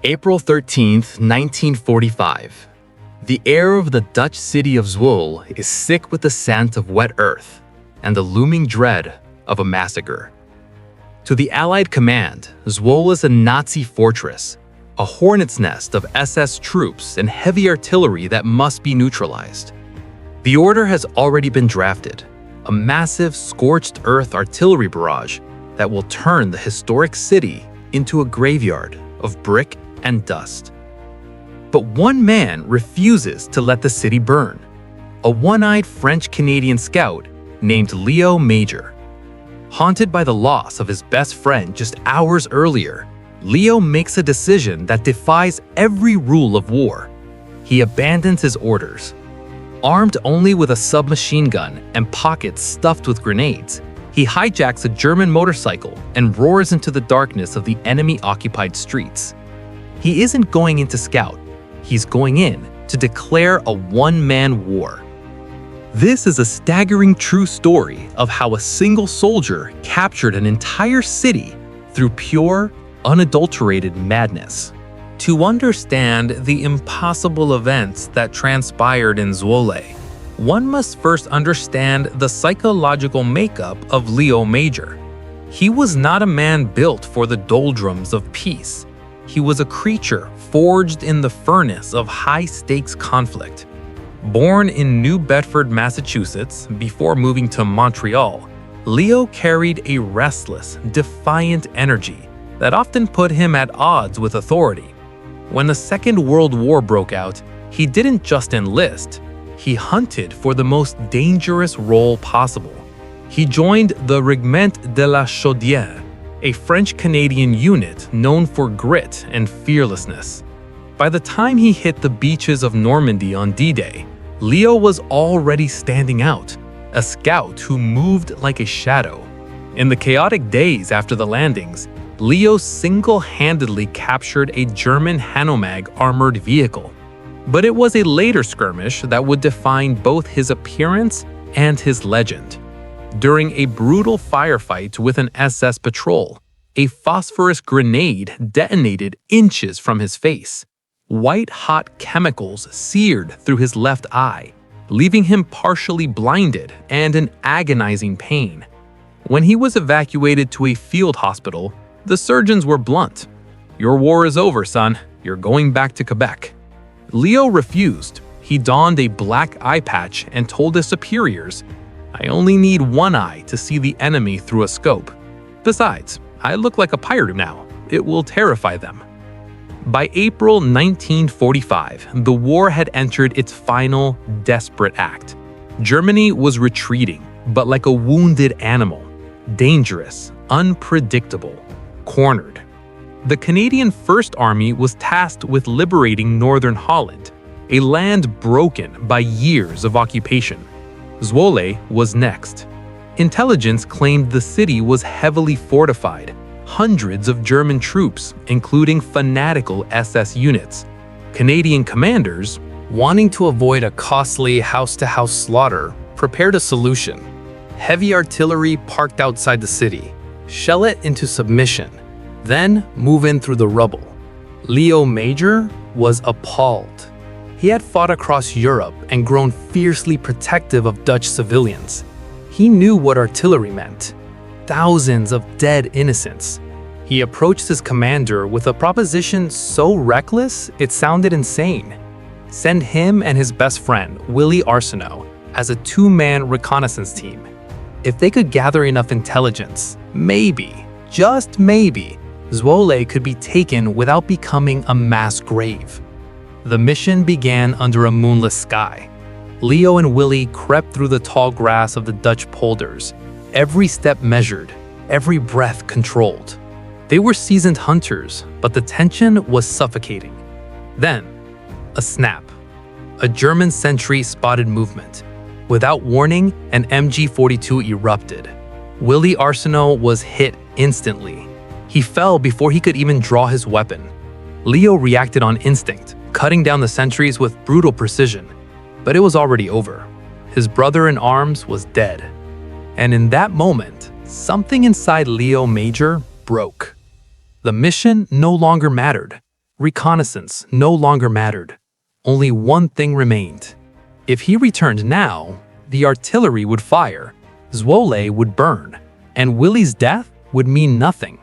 April 13th, 1945. The air of the Dutch city of Zwolle is sick with the scent of wet earth and the looming dread of a massacre. To the Allied command, Zwolle is a Nazi fortress, a hornet's nest of SS troops and heavy artillery that must be neutralized. The order has already been drafted, a massive scorched earth artillery barrage that will turn the historic city into a graveyard of brick and dust. But one man refuses to let the city burn, a one-eyed French-Canadian scout named Léo Major. Haunted by the loss of his best friend just hours earlier, Léo makes a decision that defies every rule of war. He abandons his orders. Armed only with a submachine gun and pockets stuffed with grenades, he hijacks a German motorcycle and roars into the darkness of the enemy-occupied streets. He isn't going in to scout. He's going in to declare a one-man war. This is a staggering true story of how a single soldier captured an entire city through pure, unadulterated madness. To understand the impossible events that transpired in Zwolle, one must first understand the psychological makeup of Léo Major. He was not a man built for the doldrums of peace. He was a creature forged in the furnace of high-stakes conflict. Born in New Bedford, Massachusetts, before moving to Montreal, Léo carried a restless, defiant energy that often put him at odds with authority. When the Second World War broke out, he didn't just enlist, he hunted for the most dangerous role possible. He joined the Régiment de la Chaudière, a French-Canadian unit known for grit and fearlessness. By the time he hit the beaches of Normandy on D-Day, Léo was already standing out, a scout who moved like a shadow. In the chaotic days after the landings, Léo single-handedly captured a German Hanomag armored vehicle. But it was a later skirmish that would define both his appearance and his legend. During a brutal firefight with an SS patrol, a phosphorus grenade detonated inches from his face. White-hot chemicals seared through his left eye, leaving him partially blinded and in agonizing pain. When he was evacuated to a field hospital, the surgeons were blunt. "Your war is over, son. You're going back to Quebec." Léo refused. He donned a black eye patch and told his superiors, "I only need one eye to see the enemy through a scope. Besides, I look like a pirate now. It will terrify them." By April 1945, the war had entered its final, desperate act. Germany was retreating, but like a wounded animal. Dangerous, unpredictable, cornered. The Canadian First Army was tasked with liberating Northern Holland, a land broken by years of occupation. Zwolle was next. Intelligence claimed the city was heavily fortified. Hundreds of German troops, including fanatical SS units. Canadian commanders, wanting to avoid a costly house-to-house slaughter, prepared a solution. Heavy artillery parked outside the city. Shell it into submission, then move in through the rubble. Léo Major was appalled. He had fought across Europe and grown fiercely protective of Dutch civilians. He knew what artillery meant. Thousands of dead innocents. He approached his commander with a proposition so reckless it sounded insane. Send him and his best friend, Willie Arsenault, as a two-man reconnaissance team. If they could gather enough intelligence, maybe, just maybe, Zwolle could be taken without becoming a mass grave. The mission began under a moonless sky. Léo and Willie crept through the tall grass of the Dutch polders, every step measured, every breath controlled. They were seasoned hunters, but the tension was suffocating. Then, a snap. A German sentry spotted movement. Without warning, an MG-42 erupted. Willie Arsenault was hit instantly. He fell before he could even draw his weapon. Léo reacted on instinct, cutting down the sentries with brutal precision. But it was already over. His brother in arms was dead. And in that moment, something inside Léo Major broke. The mission no longer mattered. Reconnaissance no longer mattered. Only one thing remained. If he returned now, the artillery would fire, Zwolle would burn, and Willie's death would mean nothing.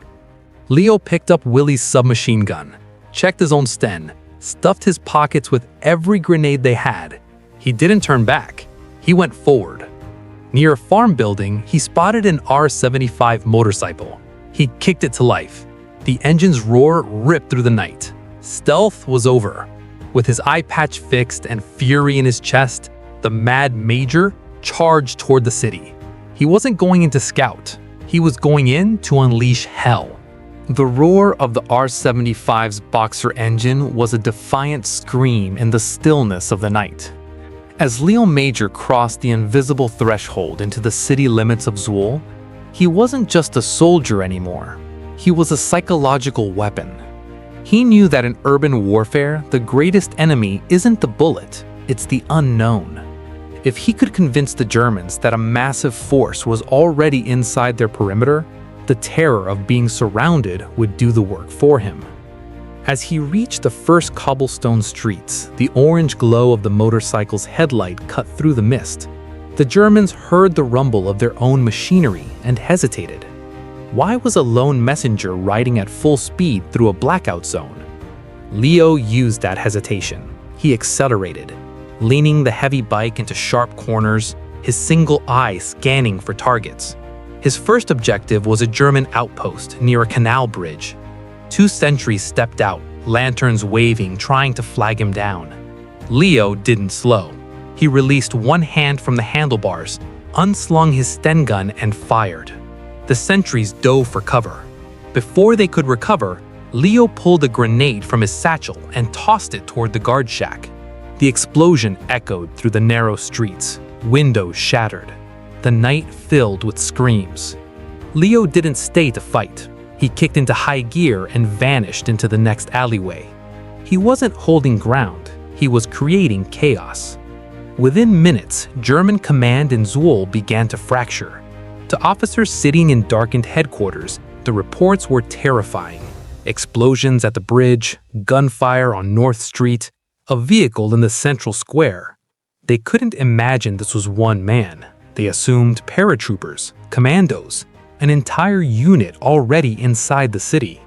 Léo picked up Willie's submachine gun, checked his own sten, stuffed his pockets with every grenade they had. He didn't turn back. He went forward. Near a farm building, he spotted an R-75 motorcycle. He kicked it to life. The engine's roar ripped through the night. Stealth was over. With his eye patch fixed and fury in his chest, the Mad Major charged toward the city. He wasn't going in to scout. He was going in to unleash hell. The roar of the R-75's boxer engine was a defiant scream in the stillness of the night. As Léo Major crossed the invisible threshold into the city limits of Zwolle, he wasn't just a soldier anymore. He was a psychological weapon. He knew that in urban warfare, the greatest enemy isn't the bullet, it's the unknown. If he could convince the Germans that a massive force was already inside their perimeter, the terror of being surrounded would do the work for him. As he reached the first cobblestone streets, the orange glow of the motorcycle's headlight cut through the mist. The Germans heard the rumble of their own machinery and hesitated. Why was a lone messenger riding at full speed through a blackout zone? Léo used that hesitation. He accelerated, leaning the heavy bike into sharp corners, his single eye scanning for targets. His first objective was a German outpost near a canal bridge. 2 sentries stepped out, lanterns waving, trying to flag him down. Léo didn't slow. He released one hand from the handlebars, unslung his Sten gun, and fired. The sentries dove for cover. Before they could recover, Léo pulled a grenade from his satchel and tossed it toward the guard shack. The explosion echoed through the narrow streets, windows shattered. The night filled with screams. Léo didn't stay to fight. He kicked into high gear and vanished into the next alleyway. He wasn't holding ground, he was creating chaos. Within minutes, German command in Zwolle began to fracture. To officers sitting in darkened headquarters, the reports were terrifying. Explosions at the bridge, gunfire on North Street, a vehicle in the central square. They couldn't imagine this was one man. They assumed paratroopers, commandos, an entire unit already inside the city.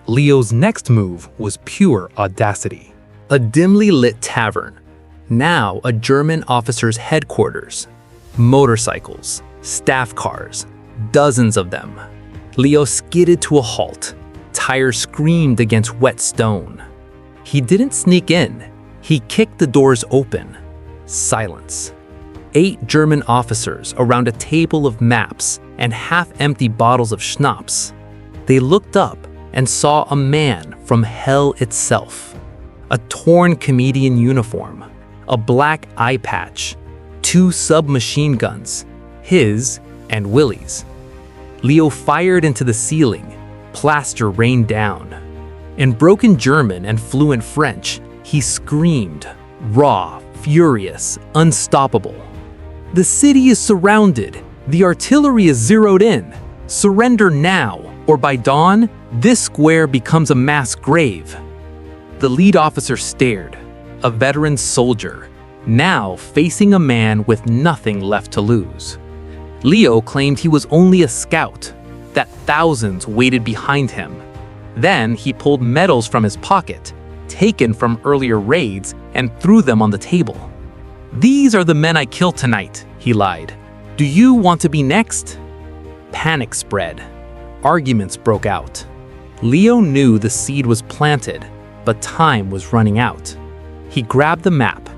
Leo's next move was pure audacity. A dimly lit tavern, now a German officer's headquarters. Motorcycles, staff cars, dozens of them. Léo skidded to a halt. Tires screamed against wet stone. He didn't sneak in. He kicked the doors open. Silence. 8 German officers around a table of maps and half-empty bottles of schnapps. They looked up and saw a man from hell itself. A torn comedian uniform, a black eye patch, 2 submachine guns, his and Willie's. Léo fired into the ceiling. Plaster rained down. In broken German and fluent French, he screamed, raw, furious, unstoppable. The city is surrounded. The artillery is zeroed in. Surrender now, or by dawn, this square becomes a mass grave. The lead officer stared, a veteran soldier, now facing a man with nothing left to lose. Léo claimed he was only a scout, that thousands waited behind him. Then he pulled medals from his pocket, taken from earlier raids, and threw them on the table. "These are the men I killed tonight," he lied. "Do you want to be next?" Panic spread. Arguments broke out. Léo knew the seed was planted, but time was running out. He grabbed the map,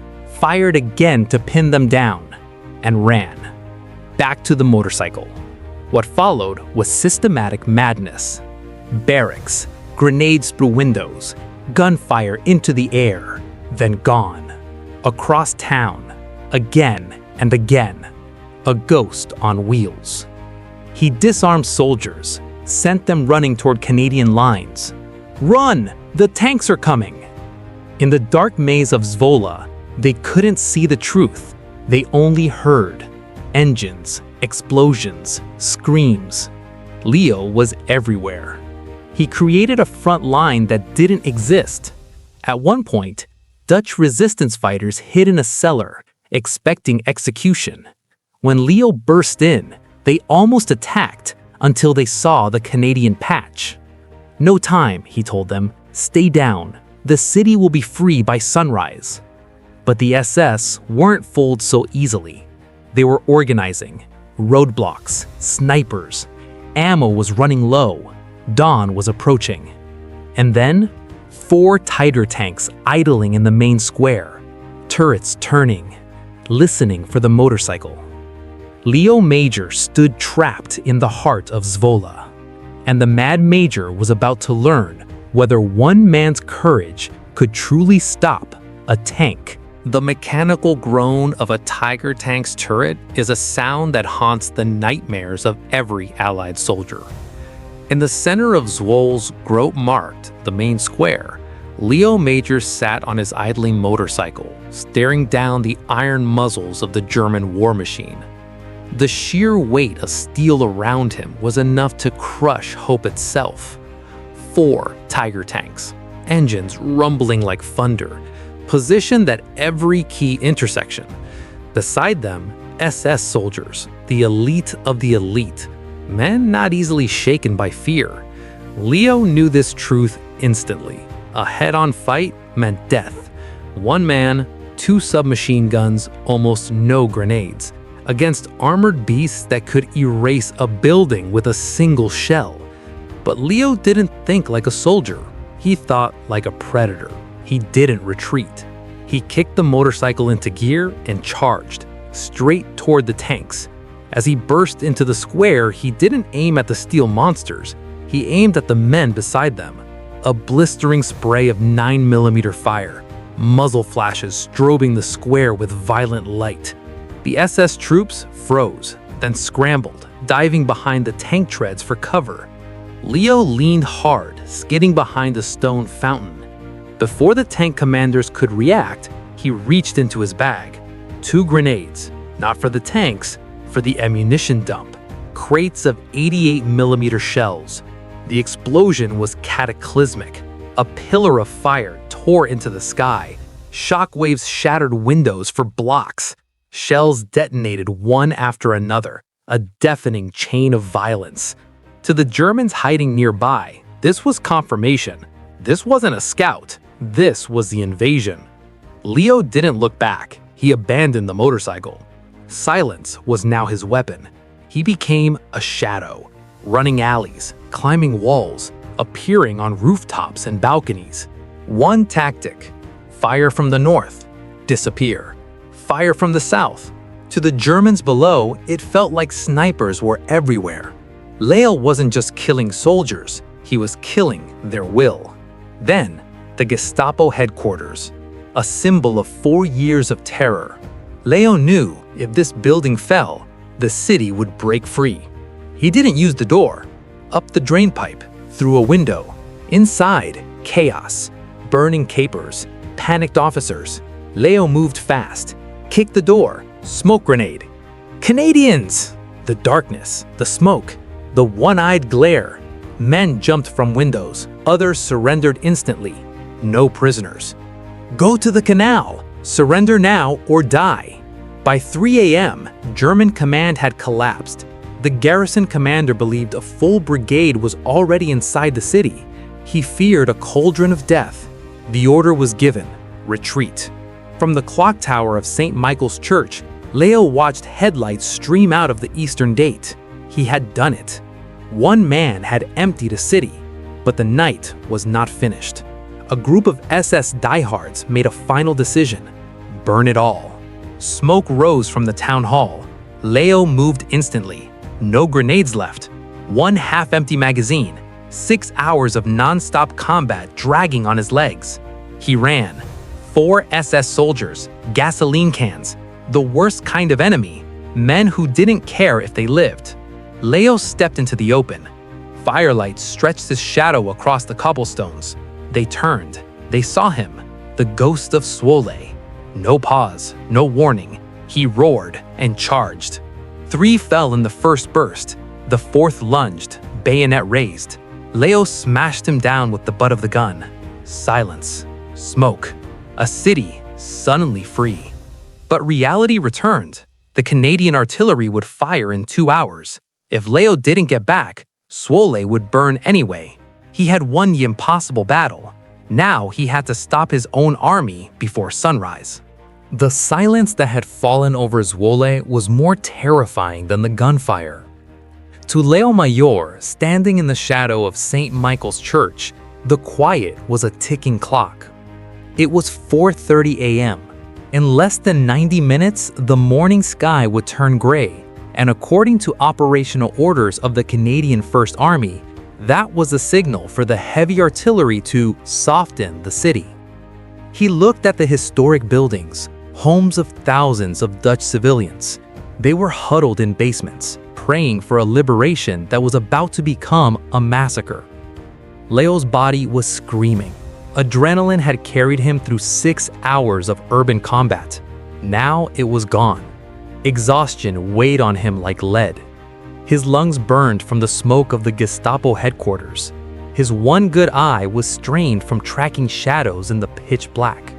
fired again to pin them down, and ran. Back to the motorcycle. What followed was systematic madness. Barracks, grenades through windows, gunfire into the air, then gone. Across town, again and again. A ghost on wheels. He disarmed soldiers, sent them running toward Canadian lines. "Run! The tanks are coming!" In the dark maze of Zwolle, they couldn't see the truth. They only heard engines, explosions, screams. Léo was everywhere. He created a front line that didn't exist. At one point, Dutch resistance fighters hid in a cellar, expecting execution. When Léo burst in, they almost attacked until they saw the Canadian patch. "No time," he told them. "Stay down. The city will be free by sunrise." But the SS weren't fooled so easily. They were organizing. Roadblocks, snipers. Ammo was running low. Dawn was approaching. And then, 4 Tiger tanks idling in the main square. Turrets turning, listening for the motorcycle. Léo Major stood trapped in the heart of Zwolle. And the Mad Major was about to learn whether one man's courage could truly stop a tank. The mechanical groan of a Tiger tank's turret is a sound that haunts the nightmares of every Allied soldier. In the center of Zwolle's grope-marked, the main square, Léo Major sat on his idling motorcycle, staring down the iron muzzles of the German war machine. The sheer weight of steel around him was enough to crush hope itself. 4 Tiger tanks, engines rumbling like thunder, positioned at every key intersection. Beside them, SS soldiers, the elite of the elite, men not easily shaken by fear. Léo knew this truth instantly. A head-on fight meant death. 1 man, 2 submachine guns, almost no grenades, against armored beasts that could erase a building with a single shell. But Léo didn't think like a soldier. He thought like a predator. He didn't retreat. He kicked the motorcycle into gear and charged, straight toward the tanks. As he burst into the square, he didn't aim at the steel monsters. He aimed at the men beside them. A blistering spray of 9mm fire, muzzle flashes strobing the square with violent light. The SS troops froze, then scrambled, diving behind the tank treads for cover. Léo leaned hard, skidding behind a stone fountain. Before the tank commanders could react, he reached into his bag. 2 grenades, not for the tanks, for the ammunition dump. Crates of 88mm shells. The explosion was cataclysmic. A pillar of fire tore into the sky. Shockwaves shattered windows for blocks. Shells detonated one after another, a deafening chain of violence. To the Germans hiding nearby, this was confirmation. This wasn't a scout. This was the invasion. Léo didn't look back. He abandoned the motorcycle. Silence was now his weapon. He became a shadow, running alleys, climbing walls, appearing on rooftops and balconies. One tactic: fire from the north, disappear. Fire from the south. To the Germans below, it felt like snipers were everywhere. Léo wasn't just killing soldiers, he was killing their will. Then, the Gestapo headquarters, a symbol of 4 years of terror. Léo knew if this building fell, the city would break free. He didn't use the door. Up the drainpipe, through a window. Inside, chaos, burning capers, panicked officers. Léo moved fast, kicked the door, smoke grenade. Canadians! The darkness, the smoke, the one-eyed glare. Men jumped from windows, others surrendered instantly. No prisoners. Go to the canal! Surrender now or die. By 3 a.m., German command had collapsed. The garrison commander believed a full brigade was already inside the city. He feared a cauldron of death. The order was given: retreat. From the clock tower of St. Michael's Church, Léo watched headlights stream out of the eastern gate. He had done it. 1 man had emptied a city, but the night was not finished. A group of SS diehards made a final decision: burn it all. Smoke rose from the town hall. Léo moved instantly. No grenades left. 1 half-empty magazine. 6 hours of non-stop combat dragging on his legs. He ran. 4 SS soldiers, gasoline cans, the worst kind of enemy, men who didn't care if they lived. Léo stepped into the open. Firelight stretched his shadow across the cobblestones. They turned. They saw him, the ghost of Zwolle. No pause, no warning. He roared and charged. 3 fell in the first burst. The 4th lunged, bayonet raised. Léo smashed him down with the butt of the gun. Silence. Smoke. A city suddenly free. But reality returned. The Canadian artillery would fire in 2 hours. If Léo didn't get back, Zwolle would burn anyway. He had won the impossible battle. Now he had to stop his own army before sunrise. The silence that had fallen over Zwolle was more terrifying than the gunfire. To Léo Major, standing in the shadow of St. Michael's Church, the quiet was a ticking clock. It was 4:30 a.m. In less than 90 minutes, the morning sky would turn gray, and according to operational orders of the Canadian First Army, that was a signal for the heavy artillery to soften the city. He looked at the historic buildings, homes of thousands of Dutch civilians. They were huddled in basements, praying for a liberation that was about to become a massacre. Léo's body was screaming. Adrenaline had carried him through 6 hours of urban combat. Now it was gone. Exhaustion weighed on him like lead. His lungs burned from the smoke of the Gestapo headquarters. His one good eye was strained from tracking shadows in the pitch black.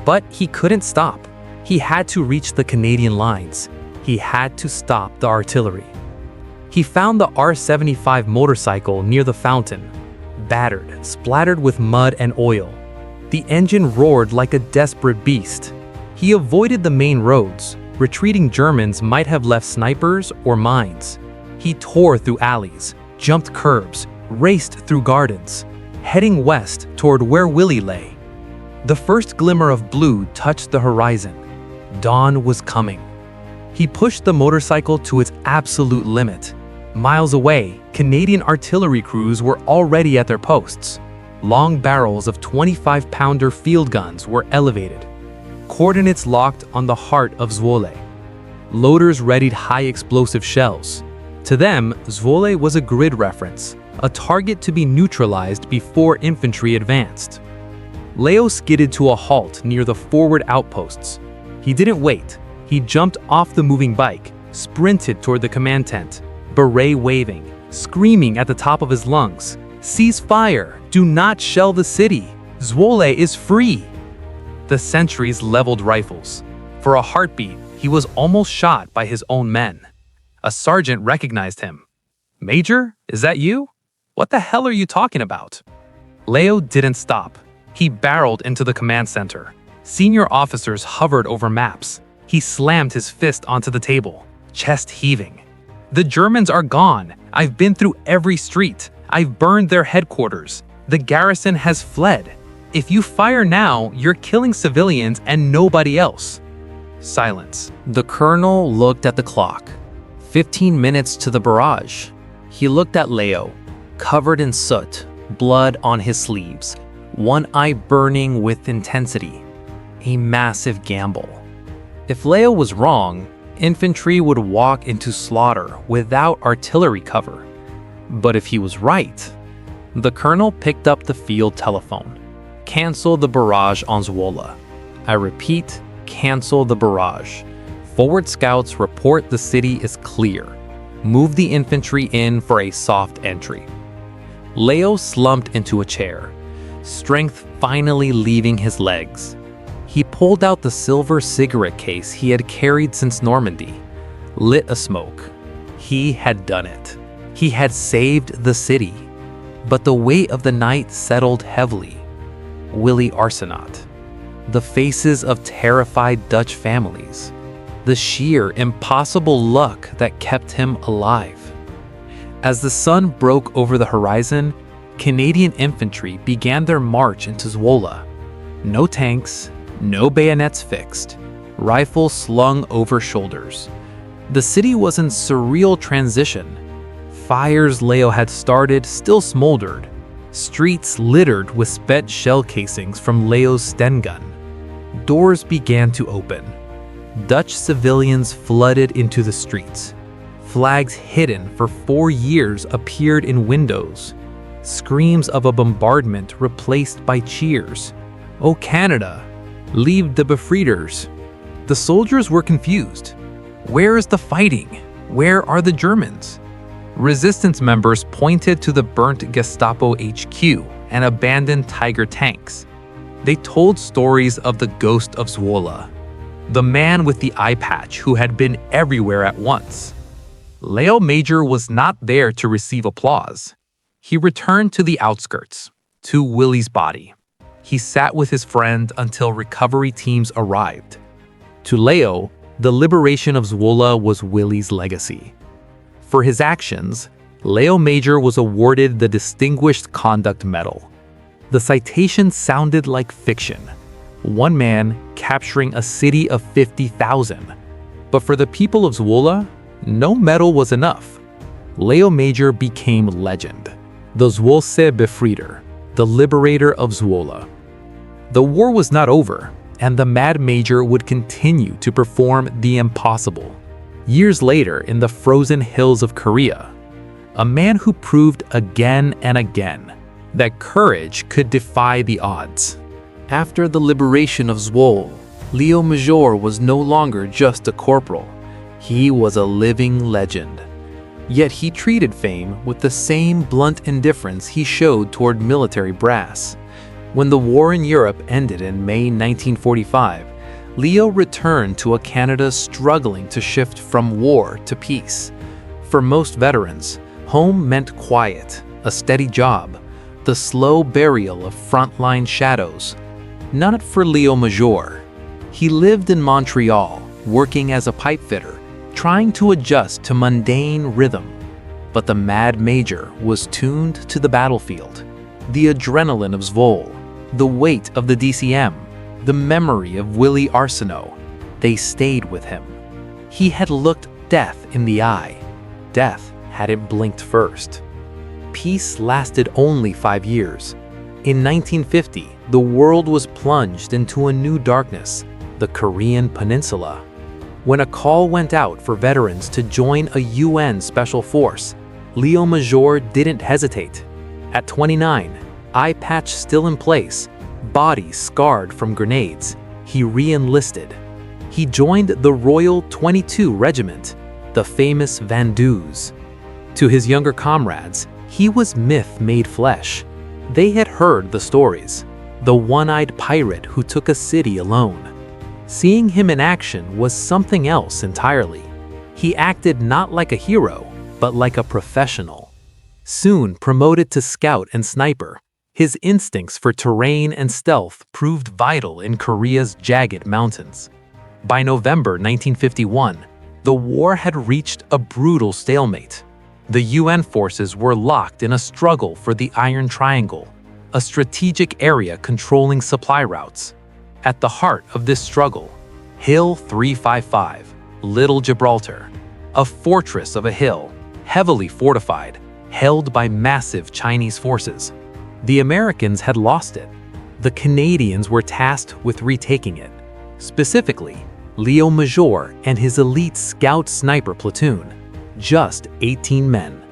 But he couldn't stop. He had to reach the Canadian lines. He had to stop the artillery. He found the R-75 motorcycle near the fountain, battered, splattered with mud and oil. The engine roared like a desperate beast. He avoided the main roads. Retreating Germans might have left snipers or mines. He tore through alleys, jumped curbs, raced through gardens, heading west toward where Willie lay. The first glimmer of blue touched the horizon. Dawn was coming. He pushed the motorcycle to its absolute limit. Miles away, Canadian artillery crews were already at their posts. Long barrels of 25-pounder field guns were elevated. Coordinates locked on the heart of Zwolle. Loaders readied high-explosive shells. To them, Zwolle was a grid reference, a target to be neutralized before infantry advanced. Léo skidded to a halt near the forward outposts. He didn't wait. He jumped off the moving bike, sprinted toward the command tent, beret waving, screaming at the top of his lungs, "Cease fire! Do not shell the city! Zwolle is free!" The sentries leveled rifles. For a heartbeat, he was almost shot by his own men. A sergeant recognized him. "Major, is that you? What the hell are you talking about?" Léo didn't stop. He barreled into the command center. Senior officers hovered over maps. He slammed his fist onto the table, chest heaving. "The Germans are gone. I've been through every street. I've burned their headquarters. The garrison has fled. If you fire now, you're killing civilians and nobody else." Silence. The colonel looked at the clock. 15 minutes to the barrage. He looked at Léo, covered in soot, blood on his sleeves, one eye burning with intensity. A massive gamble. If Léo was wrong, infantry would walk into slaughter without artillery cover. But if he was right, the colonel picked up the field telephone. "Cancel the barrage on Zwolle. I repeat, cancel the barrage. Forward scouts report the city is clear. Move the infantry in for a soft entry." Léo slumped into a chair, strength finally leaving his legs. He pulled out the silver cigarette case he had carried since Normandy, lit a smoke. He had done it. He had saved the city. But the weight of the night settled heavily. Willie Arsenault. The faces of terrified Dutch families. The sheer, impossible luck that kept him alive. As the sun broke over the horizon, Canadian infantry began their march into Zwolle. No tanks, no bayonets fixed, rifles slung over shoulders. The city was in surreal transition. Fires Léo had started still smoldered. Streets littered with spent shell casings from Léo's Sten gun. Doors began to open. Dutch civilians flooded into the streets. Flags hidden for 4 years appeared in windows. Screams of a bombardment replaced by cheers. "Oh Canada! Leave the befrieders!" The soldiers were confused. Where is the fighting? Where are the Germans? Resistance members pointed to the burnt Gestapo HQ and abandoned Tiger tanks. They told stories of the ghost of Zwolle, the man with the eye patch who had been everywhere at once. Léo Major was not there to receive applause. He returned to the outskirts, to Willie's body. He sat with his friend until recovery teams arrived. To Léo, the liberation of Zwolle was Willie's legacy. For his actions, Léo Major was awarded the Distinguished Conduct Medal. The citation sounded like fiction. One man capturing a city of 50,000. But for the people of Zwolle, no medal was enough. Léo Major became legend. The Zwolle Befrieder, the liberator of Zwolle. The war was not over, and the Mad Major would continue to perform the impossible. Years later, in the frozen hills of Korea, a man who proved again and again that courage could defy the odds. After the liberation of Zwolle, Léo Major was no longer just a corporal. He was a living legend. Yet he treated fame with the same blunt indifference he showed toward military brass. When the war in Europe ended in May 1945, Léo returned to a Canada struggling to shift from war to peace. For most veterans, home meant quiet, a steady job, the slow burial of frontline shadows. Not for Léo Major. He lived in Montreal, working as a pipe fitter, trying to adjust to mundane rhythm. But the Mad Major was tuned to the battlefield. The adrenaline of Zwolle, the weight of the DCM, the memory of Willie Arsenault, they stayed with him. He had looked death in the eye. Death hadn't blinked first. Peace lasted only 5 years. In 1950, the world was plunged into a new darkness, the Korean Peninsula. When a call went out for veterans to join a UN special force, Léo Major didn't hesitate. At 29, eye patch still in place, body scarred from grenades, he re-enlisted. He joined the Royal 22 Regiment, the famous Vandues. To his younger comrades, he was myth made flesh. They had heard the stories. The one-eyed pirate who took a city alone. Seeing him in action was something else entirely. He acted not like a hero, but like a professional. Soon promoted to scout and sniper, his instincts for terrain and stealth proved vital in Korea's jagged mountains. By November 1951, the war had reached a brutal stalemate. The UN forces were locked in a struggle for the Iron Triangle, a strategic area controlling supply routes. At the heart of this struggle, Hill 355, Little Gibraltar, a fortress of a hill, heavily fortified, held by massive Chinese forces. The Americans had lost it. The Canadians were tasked with retaking it. Specifically, Léo Major and his elite scout sniper platoon. Just 18 men.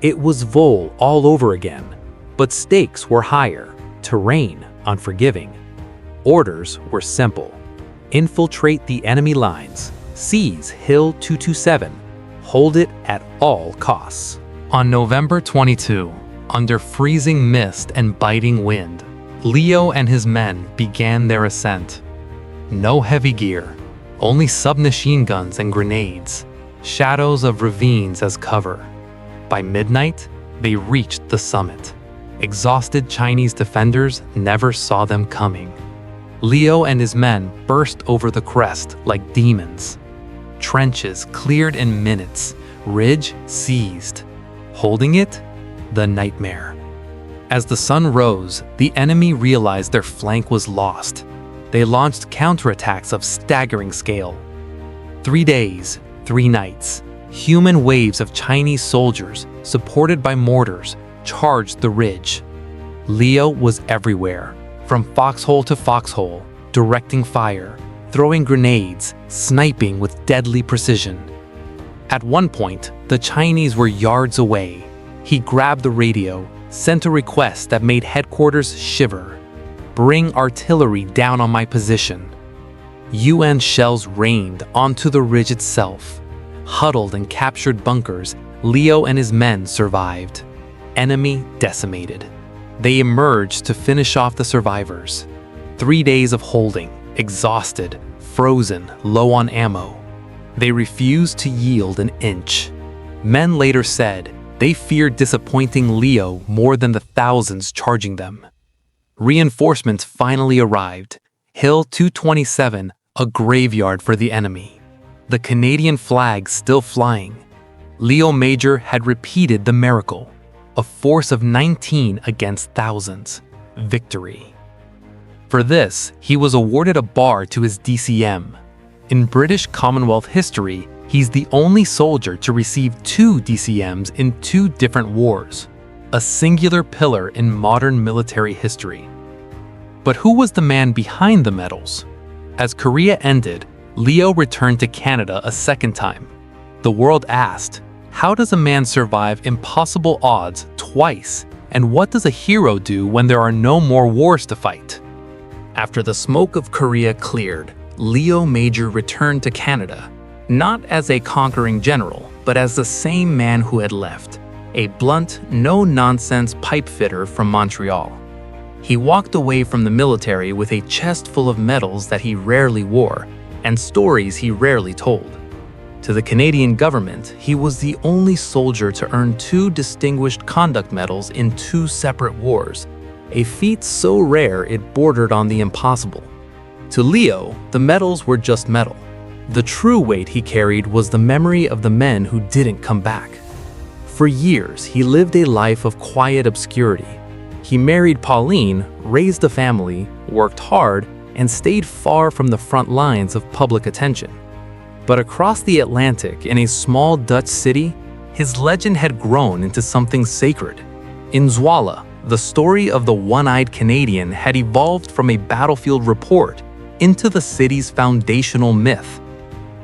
It was Zwolle all over again, but stakes were higher, terrain unforgiving. Orders were simple. Infiltrate the enemy lines, seize Hill 227, hold it at all costs. On November 22, under freezing mist and biting wind, Léo and his men began their ascent. No heavy gear, only submachine guns and grenades, shadows of ravines as cover. By midnight, they reached the summit. Exhausted Chinese defenders never saw them coming. Léo and his men burst over the crest like demons. Trenches cleared in minutes, ridge seized. Holding it, the nightmare. As the sun rose, the enemy realized their flank was lost. They launched counterattacks of staggering scale. 3 days, 3 nights, human waves of Chinese soldiers, supported by mortars, charged the ridge. Léo was everywhere, from foxhole to foxhole, directing fire, throwing grenades, sniping with deadly precision. At one point, the Chinese were yards away. He grabbed the radio, sent a request that made headquarters shiver. Bring artillery down on my position. UN shells rained onto the ridge itself. Huddled in captured bunkers, Leo and his men survived. Enemy decimated. They emerged to finish off the survivors. 3 days of holding, exhausted, frozen, low on ammo. They refused to yield an inch. Men later said they feared disappointing Leo more than the thousands charging them. Reinforcements finally arrived. Hill 227, a graveyard for the enemy. The Canadian flag still flying. Léo Major had repeated the miracle. A force of 19 against thousands. Victory. For this, he was awarded a bar to his DCM. In British Commonwealth history, he's the only soldier to receive 2 DCMs in 2 different wars. A singular pillar in modern military history. But who was the man behind the medals? As Korea ended, Leo returned to Canada a second time. The world asked, how does a man survive impossible odds twice? And what does a hero do when there are no more wars to fight? After the smoke of Korea cleared, Léo Major returned to Canada, not as a conquering general, but as the same man who had left, a blunt, no-nonsense pipe fitter from Montreal. He walked away from the military with a chest full of medals that he rarely wore, and stories he rarely told. To the Canadian government, he was the only soldier to earn 2 Distinguished Conduct Medals in 2 separate wars, a feat so rare it bordered on the impossible. To Leo, the medals were just metal. The true weight he carried was the memory of the men who didn't come back. For years, he lived a life of quiet obscurity. He married Pauline, raised a family, worked hard, and stayed far from the front lines of public attention. But across the Atlantic, in a small Dutch city, his legend had grown into something sacred. In Zwolle, the story of the one-eyed Canadian had evolved from a battlefield report into the city's foundational myth.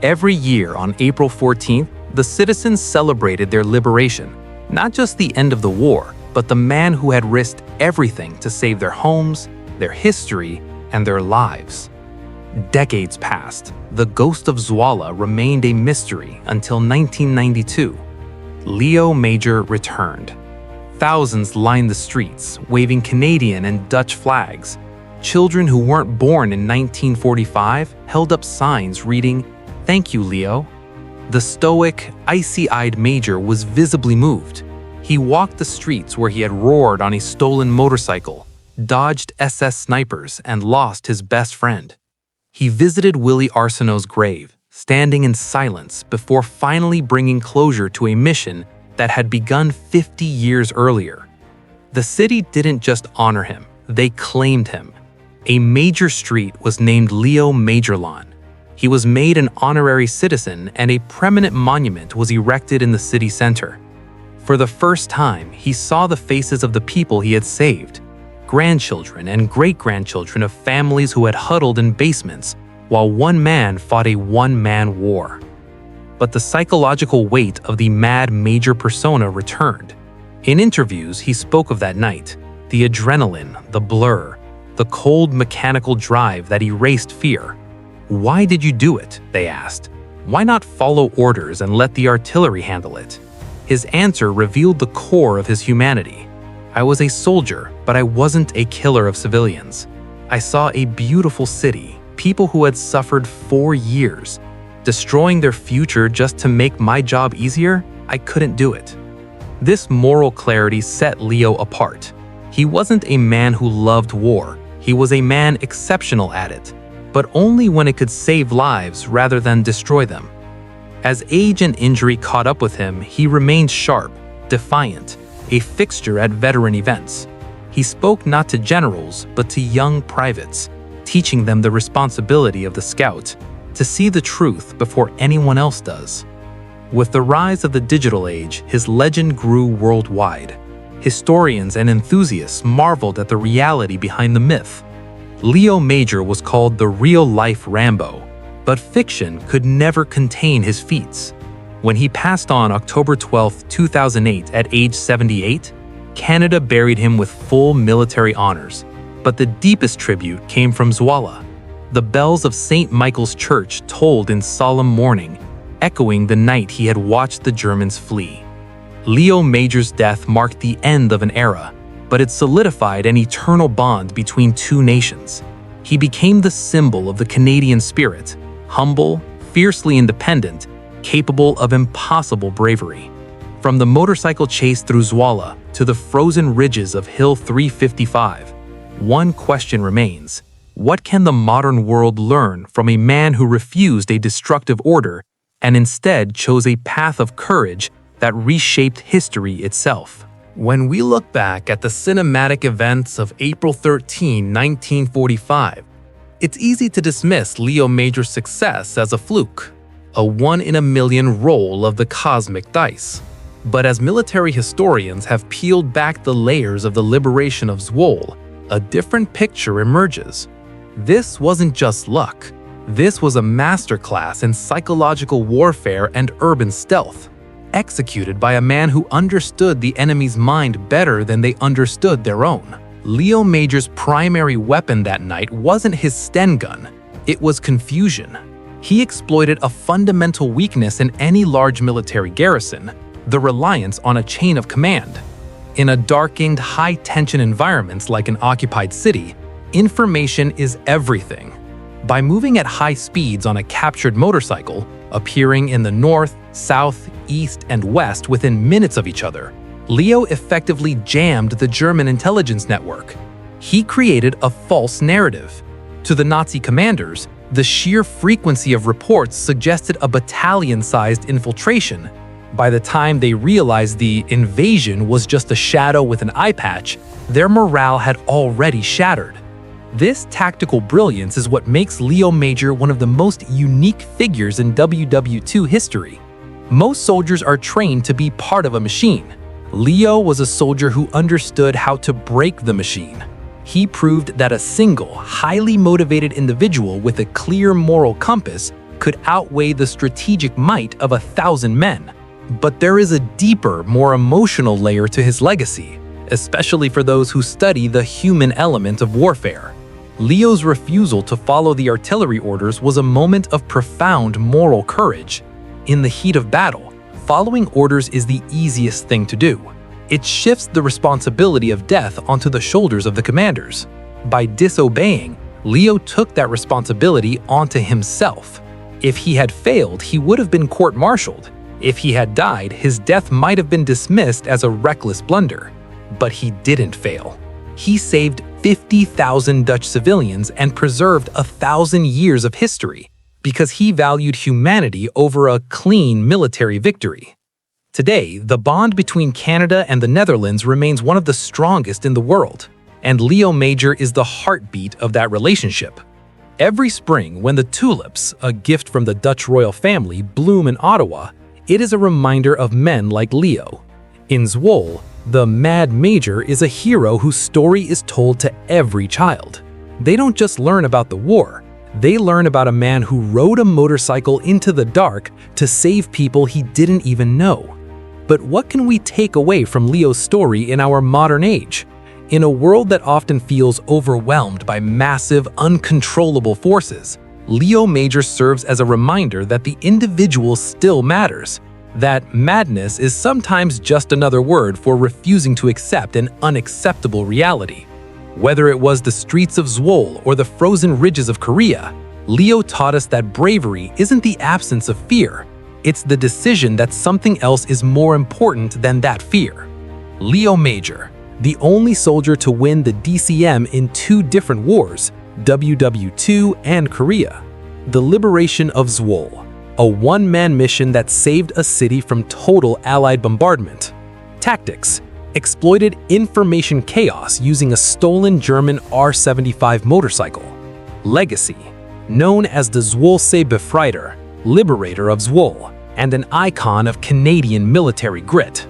Every year on April 14th, the citizens celebrated their liberation, not just the end of the war, but the man who had risked everything to save their homes, their history, and their lives. Decades passed. The ghost of Zwolle remained a mystery until 1992. Léo Major returned. Thousands lined the streets, waving Canadian and Dutch flags. Children who weren't born in 1945 held up signs reading, "Thank you, Leo." The stoic, icy-eyed Major was visibly moved. He walked the streets where he had roared on a stolen motorcycle, dodged SS snipers, and lost his best friend. He visited Willie Arsenault's grave, standing in silence before finally bringing closure to a mission that had begun 50 years earlier. The city didn't just honor him, they claimed him. A major street was named Léo Majorlaan. He was made an honorary citizen and a permanent monument was erected in the city center. For the first time, he saw the faces of the people he had saved, grandchildren and great-grandchildren of families who had huddled in basements while one man fought a one-man war. But the psychological weight of the mad Major persona returned. In interviews, he spoke of that night, the adrenaline, the blur, the cold mechanical drive that erased fear. "Why did you do it?" they asked. "Why not follow orders and let the artillery handle it?" His answer revealed the core of his humanity. "I was a soldier, but I wasn't a killer of civilians. I saw a beautiful city, people who had suffered for years. Destroying their future just to make my job easier? I couldn't do it." This moral clarity set Leo apart. He wasn't a man who loved war. He was a man exceptional at it, but only when it could save lives rather than destroy them. As age and injury caught up with him, he remained sharp, defiant, a fixture at veteran events. He spoke not to generals, but to young privates, teaching them the responsibility of the scout, to see the truth before anyone else does. With the rise of the digital age, his legend grew worldwide. Historians and enthusiasts marveled at the reality behind the myth. Léo Major was called the real-life Rambo, but fiction could never contain his feats. When he passed on October 12, 2008 at age 78, Canada buried him with full military honors. But the deepest tribute came from Zwolle. The bells of St. Michael's Church tolled in solemn mourning, echoing the night he had watched the Germans flee. Léo Major's death marked the end of an era, but it solidified an eternal bond between two nations. He became the symbol of the Canadian spirit, humble, fiercely independent, capable of impossible bravery. From the motorcycle chase through Zwolle to the frozen ridges of Hill 355, one question remains: what can the modern world learn from a man who refused a destructive order and instead chose a path of courage that reshaped history itself? When we look back at the cinematic events of April 13, 1945, it's easy to dismiss Léo Major's success as a fluke, a one-in-a-million roll of the cosmic dice. But as military historians have peeled back the layers of the liberation of Zwolle, a different picture emerges. This wasn't just luck. This was a masterclass in psychological warfare and urban stealth, executed by a man who understood the enemy's mind better than they understood their own. Léo Major's primary weapon that night wasn't his Sten gun, it was confusion. He exploited a fundamental weakness in any large military garrison: the reliance on a chain of command. In a darkened, high-tension environment like an occupied city, information is everything. By moving at high speeds on a captured motorcycle, appearing in the north, south, east, and west within minutes of each other, Léo effectively jammed the German intelligence network. He created a false narrative. To the Nazi commanders, the sheer frequency of reports suggested a battalion-sized infiltration. By the time they realized the invasion was just a shadow with an eye patch, their morale had already shattered. This tactical brilliance is what makes Léo Major one of the most unique figures in WWII history. Most soldiers are trained to be part of a machine. Léo was a soldier who understood how to break the machine. He proved that a single, highly motivated individual with a clear moral compass could outweigh the strategic might of 1,000 men. But there is a deeper, more emotional layer to his legacy, especially for those who study the human element of warfare. Leo's refusal to follow the artillery orders was a moment of profound moral courage. In the heat of battle, following orders is the easiest thing to do. It shifts the responsibility of death onto the shoulders of the commanders. By disobeying, Léo took that responsibility onto himself. If he had failed, he would have been court-martialed. If he had died, his death might have been dismissed as a reckless blunder. But he didn't fail. He saved 50,000 Dutch civilians and preserved 1,000 years of history because he valued humanity over a clean military victory. Today, the bond between Canada and the Netherlands remains one of the strongest in the world, and Léo Major is the heartbeat of that relationship. Every spring, when the tulips, a gift from the Dutch royal family, bloom in Ottawa, it is a reminder of men like Léo. In Zwolle, the Mad Major is a hero whose story is told to every child. They don't just learn about the war, they learn about a man who rode a motorcycle into the dark to save people he didn't even know. But what can we take away from Léo's story in our modern age? In a world that often feels overwhelmed by massive, uncontrollable forces, Léo Major serves as a reminder that the individual still matters, that madness is sometimes just another word for refusing to accept an unacceptable reality. Whether it was the streets of Zwolle or the frozen ridges of Korea, Léo taught us that bravery isn't the absence of fear, it's the decision that something else is more important than that fear. Léo Major, the only soldier to win the DCM in 2 different wars, WWII and Korea. The liberation of Zwolle, a one-man mission that saved a city from total Allied bombardment. Tactics: exploited information chaos using a stolen German R-75 motorcycle. Legacy: known as the Zwolle Befreider, liberator of Zwolle, and an icon of Canadian military grit.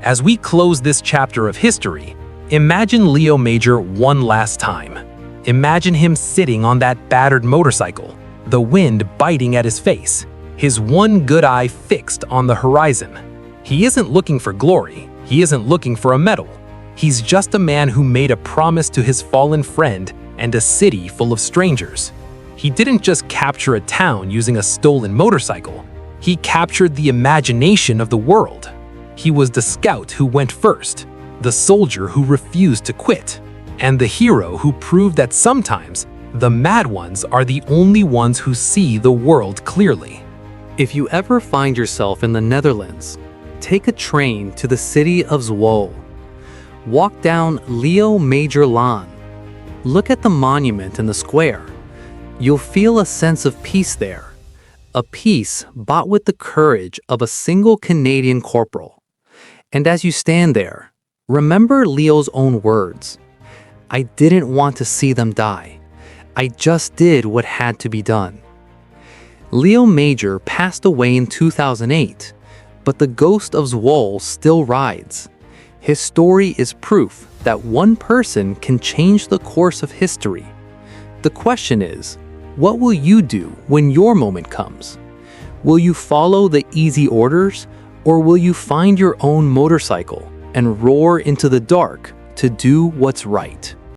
As we close this chapter of history, imagine Léo Major one last time. Imagine him sitting on that battered motorcycle, the wind biting at his face, his one good eye fixed on the horizon. He isn't looking for glory, he isn't looking for a medal. He's just a man who made a promise to his fallen friend and a city full of strangers. He didn't just capture a town using a stolen motorcycle, he captured the imagination of the world. He was the scout who went first, the soldier who refused to quit, and the hero who proved that sometimes the mad ones are the only ones who see the world clearly. If you ever find yourself in the Netherlands, take a train to the city of Zwolle. Walk down Léo Major Laan. Look at the monument in the square. You'll feel a sense of peace there, a peace bought with the courage of a single Canadian corporal. And as you stand there, remember Leo's own words. I didn't want to see them die. I just did what had to be done. Léo Major passed away in 2008, but the ghost of Zwolle still rides. His story is proof that one person can change the course of history. The question is, what will you do when your moment comes? Will you follow the easy orders, or will you find your own motorcycle and roar into the dark to do what's right?